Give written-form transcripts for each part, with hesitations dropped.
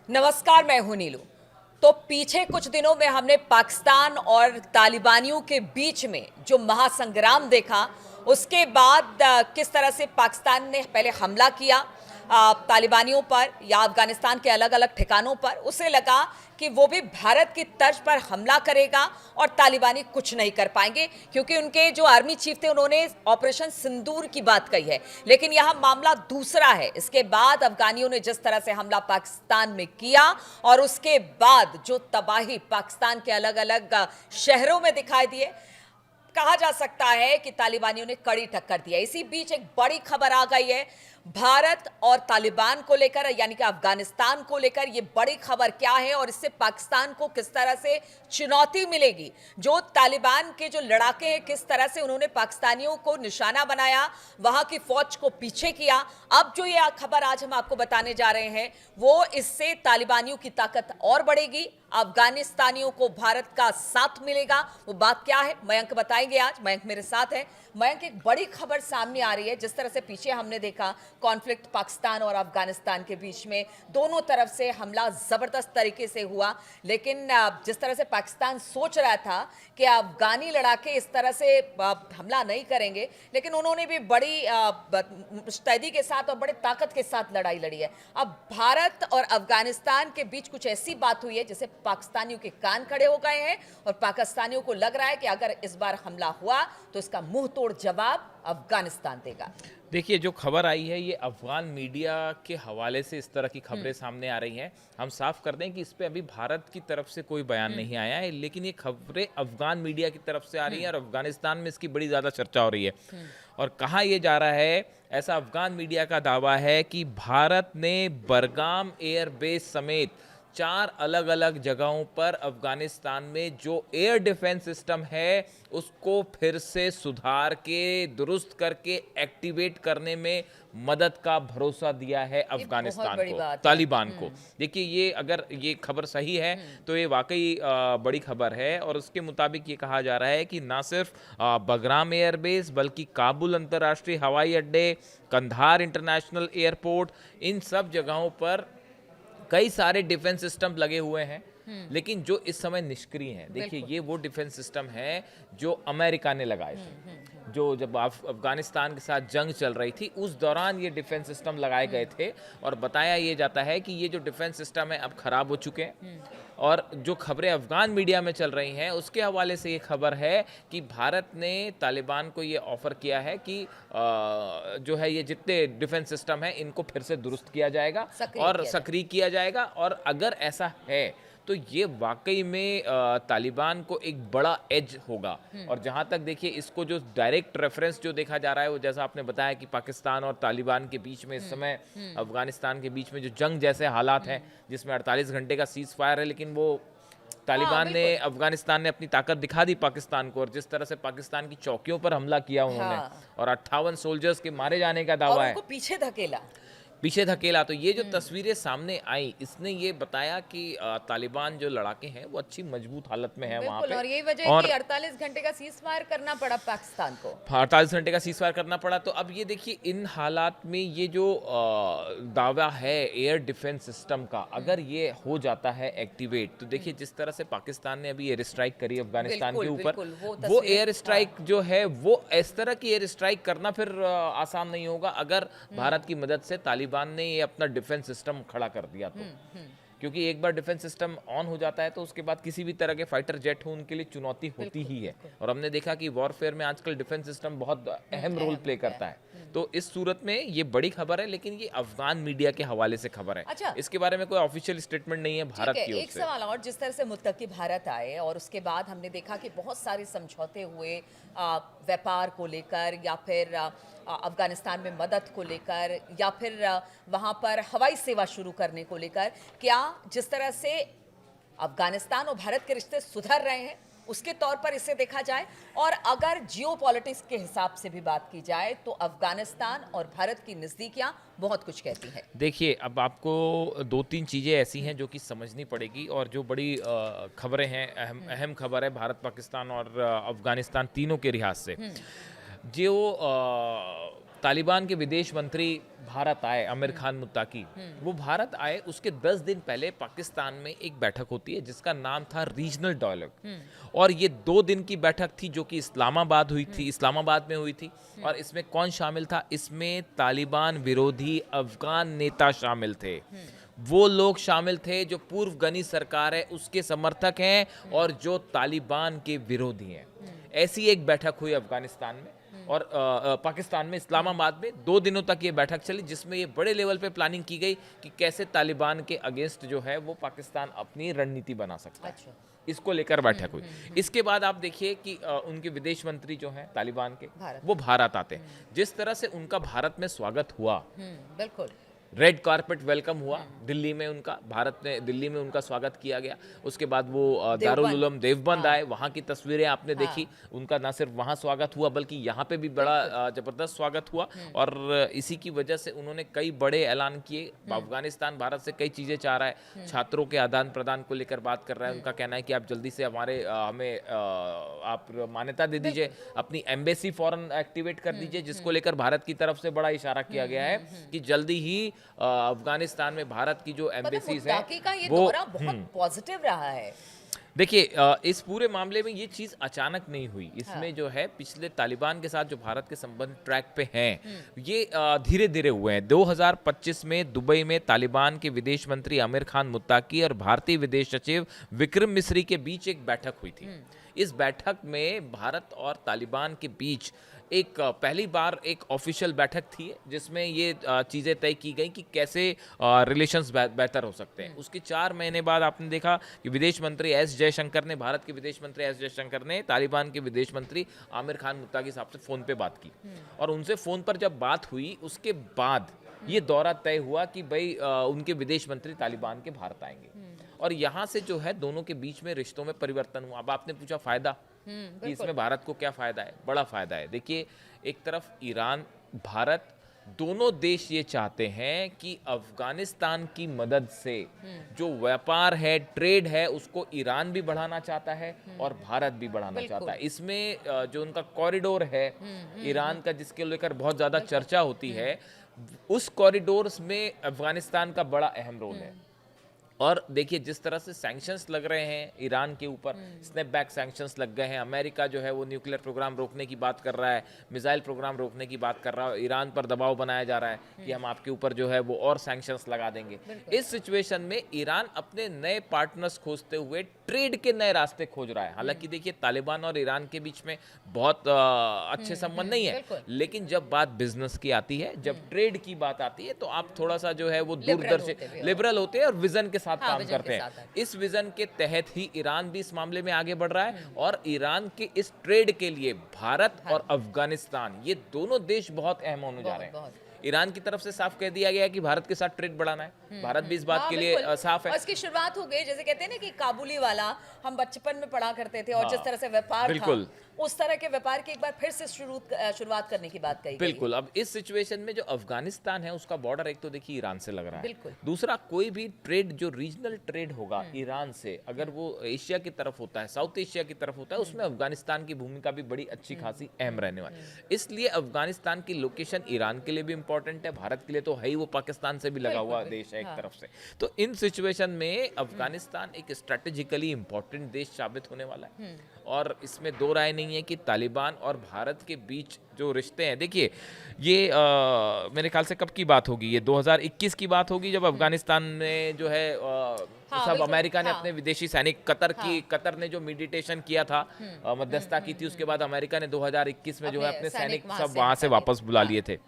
नमस्कार, मैं हूं नीलू। तो पीछे कुछ दिनों में हमने पाकिस्तान और तालिबानियों के बीच में जो महासंग्राम देखा, उसके बाद किस तरह से पाकिस्तान ने पहले हमला किया तालिबानियों पर या अफगानिस्तान के अलग अलग ठिकानों पर। उसे लगा कि वो भी भारत की तर्ज पर हमला करेगा और तालिबानी कुछ नहीं कर पाएंगे, क्योंकि उनके जो आर्मी चीफ थे उन्होंने ऑपरेशन सिंदूर की बात कही है। लेकिन यहां मामला दूसरा है। इसके बाद अफगानियों ने जिस तरह से हमला पाकिस्तान में किया और उसके बाद जो तबाही पाकिस्तान के अलग अलग शहरों में दिखाई दिए, कहा जा सकता है कि तालिबानियों ने कड़ी टक्कर दी है। इसी बीच एक बड़ी खबर आ गई है भारत और तालिबान को लेकर, यानी कि अफगानिस्तान को लेकर। यह बड़ी खबर क्या है और इससे पाकिस्तान को किस तरह से चुनौती मिलेगी? जो तालिबान के जो लड़ाके हैं, किस तरह से उन्होंने पाकिस्तानियों को निशाना बनाया, वहां की फौज को पीछे किया। अब जो यह खबर आज हम आपको बताने जा रहे हैं, वो इससे तालिबानियों की ताकत और बढ़ेगी, अफगानिस्तानियों को भारत का साथ मिलेगा। वो बात क्या है, मयंक बताएंगे आज। मयंक मेरे साथ है। मयंक, एक बड़ी खबर सामने आ रही है। जिस तरह से पीछे हमने देखा कॉन्फ्लिक्ट पाकिस्तान और अफगानिस्तान के बीच में, दोनों तरफ से हमला जबरदस्त तरीके से हुआ, लेकिन जिस तरह से पाकिस्तान सोच रहा था कि अफगानी लड़ाके इस तरह से हमला नहीं करेंगे, लेकिन उन्होंने भी बड़ी मुस्तैदी के साथ और बड़े ताकत के साथ लड़ाई लड़ी है। अब भारत और अफगानिस्तान के बीच कुछ ऐसी बात हुई है जिसे पाकिस्तानियों के कान खड़े हो गए हैं और पाकिस्तानियों को लग रहा है कि अगर इस बार हमला हुआ तो इसका मुंह तोड़ जवाब अफगानिस्तान देगा। देखिए, जो खबर आई है ये अफगान मीडिया के हवाले से इस तरह की खबरें सामने आ रही हैं। हम साफ कर दें कि इस पे अभी भारत की तरफ से कोई बयान नहीं आया है, लेकिन ये खबरें अफगान मीडिया की तरफ से आ रही हैं और अफगानिस्तान में इसकी बड़ी ज़्यादा चर्चा हो रही है। और कहा यह जा रहा है, ऐसा अफगान मीडिया का दावा है कि भारत ने बरगाम एयरबेस समेत 4 अलग अलग जगहों पर अफगानिस्तान में जो एयर डिफेंस सिस्टम है उसको फिर से सुधार के, दुरुस्त करके एक्टिवेट करने में मदद का भरोसा दिया है अफगानिस्तान को, तालिबान को। देखिए, ये अगर ये खबर सही है तो ये वाकई बड़ी खबर है। और उसके मुताबिक ये कहा जा रहा है कि ना सिर्फ बगराम एयरबेस बल्कि काबुल अंतर्राष्ट्रीय हवाई अड्डे, कंधार इंटरनेशनल एयरपोर्ट, इन सब जगहों पर कई सारे डिफेंस सिस्टम लगे हुए हैं, लेकिन जो इस समय निष्क्रिय हैं। देखिए, ये वो डिफेंस सिस्टम है जो अमेरिका ने लगाए थे। जो जब अफगानिस्तान के साथ जंग चल रही थी उस दौरान ये डिफेंस सिस्टम लगाए गए थे। और बताया ये जाता है कि ये जो डिफेंस सिस्टम है अब खराब हो चुके हैं। और जो खबरें अफगान मीडिया में चल रही हैं उसके हवाले से ये खबर है कि भारत ने तालिबान को ये ऑफर किया है कि जो है ये जितने डिफेंस सिस्टम है इनको फिर से दुरुस्त किया जाएगा और सक्रिय किया जाएगा। और अगर ऐसा है तो ये वाकई में तालिबान को एक बड़ा एज होगा। और जहां तक देखिए, इसको जो डायरेक्ट रेफरेंस जो देखा जा रहा है वो जैसा आपने बताया कि पाकिस्तान और तालिबान के बीच में इस समय अफगानिस्तान के बीच में जो जंग जैसे हालात हैं, जिसमें 48 घंटे का सीज फायर है, लेकिन वो तालिबान ने, अफगानिस्तान ने अपनी ताकत दिखा दी पाकिस्तान को। और जिस तरह से पाकिस्तान की चौकियों पर हमला किया उन्होंने, और 58 सोल्जर्स के मारे जाने का दावा है, पीछे धकेला। तो ये जो तस्वीरें सामने आई, इसने ये बताया कि तालिबान जो लड़ाके हैं वो अच्छी मजबूत हालत में है वहां पे। और यही वजह है कि 48 घंटे का सीज फायर करना पड़ा पाकिस्तान को। 48 घंटे का सीज फायर करना पड़ा। तो अब ये देखिए, इन हालात में ये जो दावा है एयर डिफेंस सिस्टम का, अगर ये हो जाता है एक्टिवेट, तो देखिए जिस तरह से पाकिस्तान ने अभी एयर स्ट्राइक करी अफगानिस्तान के ऊपर, वो एयर स्ट्राइक जो है वो इस तरह की एयर स्ट्राइक करना फिर आसान नहीं होगा अगर भारत की मदद से तालिबान ने ये अपना डिफेंस सिस्टम खड़ा कर दिया तो। क्योंकि एक बार डिफेंस सिस्टम ऑन हो जाता है तो उसके बाद किसी भी तरह के फाइटर जेट हो उनके लिए चुनौती होती ही है। और हमने देखा कि वॉरफेयर में आजकल डिफेंस सिस्टम बहुत अहम रोल प्ले करता है। तो इस सूरत में ये बड़ी खबर है, लेकिन ये अफगान मीडिया के हवाले से खबर है। अच्छा, इसके बारे में कोई ऑफिशियल स्टेटमेंट नहीं है भारत की ओर से। एक सवाल और, जिस तरह से मुत्तकी भारत आए और उसके बाद हमने देखा कि बहुत सारे समझौते हुए व्यापार को लेकर, या फिर अफगानिस्तान में मदद को लेकर, या फिर वहां पर हवाई सेवा शुरू करने को लेकर, क्या जिस तरह से अफगानिस्तान और भारत के रिश्ते सुधर रहे हैं उसके तौर पर इसे देखा जाए, और अगर जियोपॉलिटिक्स के हिसाब से भी बात की जाए तो अफगानिस्तान और भारत की नज़दीकियां बहुत कुछ कहती हैं। देखिए, अब आपको 2-3 चीज़ें ऐसी हैं जो कि समझनी पड़ेगी, और जो बड़ी खबरें हैं, अहम खबर है भारत, पाकिस्तान और अफगानिस्तान तीनों के लिहाज से। जो तालिबान के विदेश मंत्री भारत आए, आमिर खान मुत्ताकी, वो भारत आए उसके 10 दिन पहले पाकिस्तान में एक बैठक होती है जिसका नाम था रीजनल डायलॉग, और ये 2 दिन की बैठक थी जो कि इस्लामाबाद में हुई थी। और इसमें कौन शामिल था? इसमें तालिबान विरोधी अफगान नेता शामिल थे, वो लोग शामिल थे जो पूर्व गनी सरकार है उसके समर्थक हैं और जो तालिबान के विरोधी हैं। ऐसी एक बैठक हुई अफगानिस्तान में और पाकिस्तान में, इस्लामाबाद में 2 दिनों तक ये बैठक चली, जिसमें ये बड़े लेवल पे प्लानिंग की गई कि कैसे तालिबान के अगेंस्ट जो है वो पाकिस्तान अपनी रणनीति बना सकता है। अच्छा। इसको लेकर बैठक हुई। इसके बाद आप देखिए कि उनके विदेश मंत्री जो हैं तालिबान के, वो भारत आते हैं। जिस तरह से उनका भारत में स्वागत हुआ, बिल्कुल रेड कारपेट वेलकम हुआ दिल्ली में, दिल्ली में उनका स्वागत किया गया। उसके बाद वो दारुल उलूम देवबंद आए, वहाँ की तस्वीरें आपने देखी। उनका ना सिर्फ वहाँ स्वागत हुआ बल्कि यहाँ पे भी बड़ा जबरदस्त स्वागत हुआ, और इसी की वजह से उन्होंने कई बड़े ऐलान किए। अफगानिस्तान भारत से कई चीज़ें चाह रहा है, छात्रों के आदान प्रदान को लेकर बात कर रहा है। उनका कहना है कि आप जल्दी से हमें आप मान्यता दे दीजिए, अपनी एम्बेसी फॉरेन एक्टिवेट कर दीजिए, जिसको लेकर भारत की तरफ से बड़ा इशारा किया गया है कि जल्दी ही अफगानिस्तान में भारत की जो एम्बेसीज है वो बहुत पॉजिटिव रहा है। देखिए, इस पूरे मामले में ये चीज़ अचानक नहीं हुई। इसमें जो है पिछले तालिबान के साथ जो भारत के संबंध ट्रैक पे हैं, ये धीरे धीरे हुए हैं। 2025 में दुबई में तालिबान के विदेश मंत्री आमिर खान मुत्ताकी और भारतीय विदेश सचिव विक्रम मिस्री के बीच एक बैठक हुई थी। इस बैठक में भारत और तालिबान के बीच एक पहली बार एक ऑफिशियल बैठक थी जिसमें ये चीज़ें तय की गई कि कैसे रिलेशंस बेहतर हो सकते हैं। उसके 4 महीने बाद आपने देखा कि विदेश मंत्री एस जयशंकर ने, भारत के विदेश मंत्री एस जयशंकर ने तालिबान के विदेश मंत्री आमिर खान मुत्ताकी साहब से फ़ोन पे बात की, और उनसे फ़ोन पर जब बात हुई उसके बाद ये दौरा तय हुआ कि भाई उनके विदेश मंत्री तालिबान के भारत आएंगे, और यहाँ से जो है दोनों के बीच में रिश्तों में परिवर्तन हुआ। अब आपने पूछा फ़ायदा कि इसमें भारत को क्या फ़ायदा है? बड़ा फ़ायदा है। देखिए, एक तरफ ईरान, भारत दोनों देश ये चाहते हैं कि अफगानिस्तान की मदद से जो व्यापार है, ट्रेड है, उसको ईरान भी बढ़ाना चाहता है और भारत भी बढ़ाना चाहता है। इसमें जो उनका कॉरिडोर है ईरान का, जिसके लेकर बहुत ज़्यादा चर्चा होती है, उस कॉरिडोर में अफगानिस्तान का बड़ा अहम रोल है। और देखिए, जिस तरह से सैंक्शंस लग रहे हैं ईरान के ऊपर, स्नैप बैक सैंक्शंस लग गए हैं। अमेरिका जो है वो न्यूक्लियर प्रोग्राम रोकने की बात कर रहा है, मिसाइल प्रोग्राम रोकने की बात कर रहा है, ईरान पर दबाव बनाया जा रहा है कि हम आपके ऊपर जो है वो और सैंक्शंस लगा देंगे। इस सिचुएशन में ईरान अपने नए पार्टनर्स खोजते हुए ट्रेड के नए रास्ते खोज रहा है। हालांकि देखिए, तालिबान और ईरान के बीच में बहुत अच्छे संबंध नहीं है, लेकिन जब बात बिजनेस की आती है, जब ट्रेड की बात आती है, तो आप थोड़ा सा जो है वो दूरदर्शी, लिबरल होते हैं और विजन के साथ काम करते हैं। इस विजन के तहत ही ईरान भी इस मामले में आगे बढ़ रहा है, और ईरान के इस ट्रेड के लिए भारत और अफगानिस्तान, ये दोनों देश बहुत अहम होने जा रहे हैं। ईरान की तरफ से साफ कह दिया गया है कि भारत के साथ ट्रेड बढ़ाना है। भारत भी इस बात के लिए साफ है। और इसकी शुरुआत हो गई, जैसे कहते हैं ना कि काबुली वाला हम बचपन में पढ़ा करते थे, और जिस तरह से व्यापार था, उस तरह के व्यापार की एक बार फिर से शुरुआत करने की बात कही। बिल्कुल। अब इस सिचुएशन में जो अफगानिस्तान है उसका बॉर्डर एक तो देखिए ईरान से लग रहा है, दूसरा कोई भी ट्रेड जो रीजनल ट्रेड होगा ईरान से, अगर वो एशिया की तरफ होता है, साउथ एशिया की तरफ होता है, उसमें अफगानिस्तान की भूमिका भी बड़ी अच्छी खासी अहम रहने वाली है। इसलिए अफगानिस्तान की लोकेशन ईरान के लिए भी इंपॉर्टेंट है, भारत के लिए तो है ही, वो पाकिस्तान से भी लगा हुआ देश है एक तरफ से। तो इन सिचुएशन में अफगानिस्तान एक स्ट्रेटेजिकली इंपॉर्टेंट देश साबित होने वाला है, और इसमें दो राय नहीं है कि तालिबान और भारत के बीच जो रिश्ते हैं, देखिए ये मेरे ख्याल से कब की बात होगी, ये 2021 की बात होगी, जब अफगानिस्तान में जो है सब अमेरिका ने अपने विदेशी सैनिक, कतर ने जो मेडिटेशन किया था, मध्यस्थता की थी, उसके बाद अमेरिका ने 2021 में जो है अपने सैनिक सब वहां से वापस बुला लिए थे।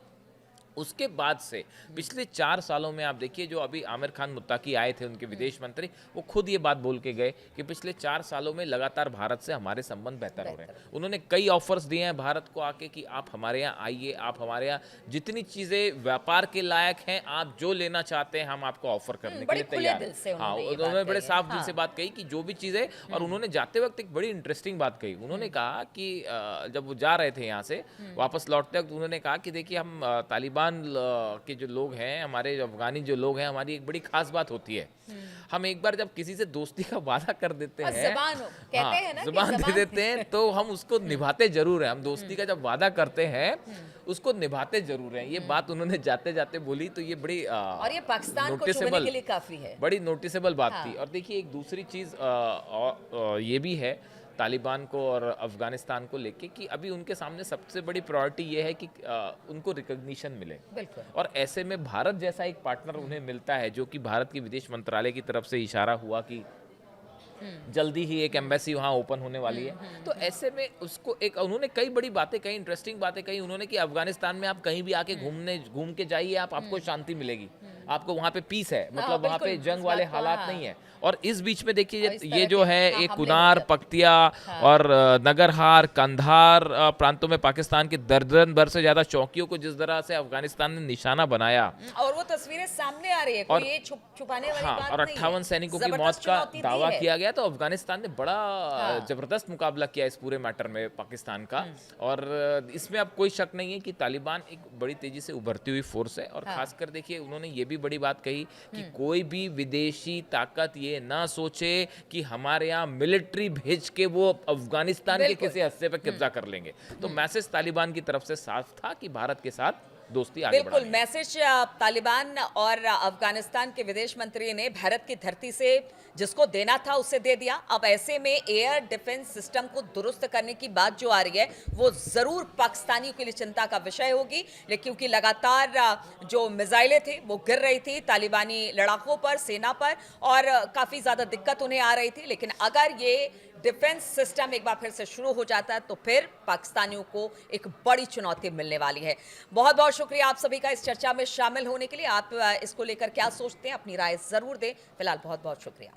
उसके बाद से पिछले 4 सालों में आप देखिए, जो अभी आमिर खान मुत्ताकी आए थे उनके विदेश मंत्री, वो खुद ये बात बोल के गए कि पिछले 4 सालों में लगातार भारत से हमारे संबंध बेहतर हो रहे हैं। उन्होंने कई ऑफर्स दिए हैं भारत को आके कि आप हमारे यहाँ आइए, आप हमारे यहाँ जितनी चीज़ें व्यापार के लायक हैं, आप जो लेना चाहते हैं हम आपको ऑफर करने के लिए तैयार हैं। हाँ, उन्होंने बड़े साफ दिल से बात कही कि जो भी चीज़ें, और उन्होंने जाते वक्त एक बड़ी इंटरेस्टिंग बात कही। उन्होंने कहा कि जब वो जा रहे थे यहाँ से वापस लौटते वक्त, उन्होंने कहा कि देखिए, हम तालिबान के जो लोग हैं, हमारे जो अफगानी जो लोग हैं, हमारी एक बड़ी खास बात होती है, हम एक बार जब किसी से दोस्ती का वादा कर देते और हैं, कहते हैं ना कि जुबान दे देते हैं, तो हम उसको निभाते जरूर हैं। हम दोस्ती का जब वादा करते हैं उसको निभाते जरूर हैं। ये बात उन्होंने जाते जाते बोली, तो ये बड़ी और ये पाकिस्तान को चुभने के लिए काफी है, बड़ी नोटिसेबल बात थी। और देखिए एक दूसरी चीज ये भी है तालिबान को और अफगानिस्तान को लेके कि अभी उनके सामने सबसे बड़ी प्रायोरिटी ये है कि उनको रिकॉग्निशन मिले। बिल्कुल। और ऐसे में भारत जैसा एक पार्टनर उन्हें मिलता है, जो कि भारत की विदेश मंत्रालय की तरफ से इशारा हुआ कि जल्दी ही एक एम्बेसी वहाँ ओपन होने वाली है। तो ऐसे में उसको एक उन्होंने कई बड़ी बातें कही, इंटरेस्टिंग बातें कही उन्होंने कि अफगानिस्तान में आप कहीं भी आके घूम के जाइए, आपको शांति मिलेगी, आपको वहाँ पे पीस है, मतलब वहाँ पे जंग वाले हालात नहीं है। और इस बीच में देखिए ये जो है एक कुनार, पख्तिया और नगरहार, कंधार प्रांतों में पाकिस्तान के दर्जन भर से ज्यादा चौकियों को जिस तरह से अफगानिस्तान ने निशाना बनाया, और वो तस्वीरें सामने आ रही है, कोई ये छुपाने वाली बात और नहीं 58 सैनिकों की मौत का दावा किया गया। तो अफगानिस्तान ने बड़ा जबरदस्त मुकाबला किया इस पूरे मैटर में पाकिस्तान का। और इसमें अब कोई शक नहीं है कि तालिबान एक बड़ी तेजी से उभरती हुई फोर्स है। और खासकर देखिए उन्होंने ये भी बड़ी बात कही कि कोई भी विदेशी ताकत ये ना सोचे कि हमारे यहाँ मिलिट्री भेज के वो अफगानिस्तान के किसी हिस्से पर कब्जा कर लेंगे। तो मैसेज तालिबान की तरफ से साफ था कि भारत के साथ दोस्ती आगे बिल्कुल मैसेज तालिबान और अफगानिस्तान के विदेश मंत्री ने भारत की धरती से जिसको देना था उसे दे दिया। अब ऐसे में एयर डिफेंस सिस्टम को दुरुस्त करने की बात जो आ रही है वो जरूर पाकिस्तानियों के लिए चिंता का विषय होगी, क्योंकि लगातार जो मिसाइलें थी वो गिर रही थी तालिबानी लड़ाकों पर, सेना पर, और काफी ज्यादा दिक्कत उन्हें आ रही थी। लेकिन अगर ये डिफेंस सिस्टम एक बार फिर से शुरू हो जाता है तो फिर पाकिस्तानियों को एक बड़ी चुनौती मिलने वाली है। बहुत बहुत शुक्रिया आप सभी का इस चर्चा में शामिल होने के लिए। आप इसको लेकर क्या सोचते हैं, अपनी राय जरूर दें। फिलहाल बहुत बहुत शुक्रिया।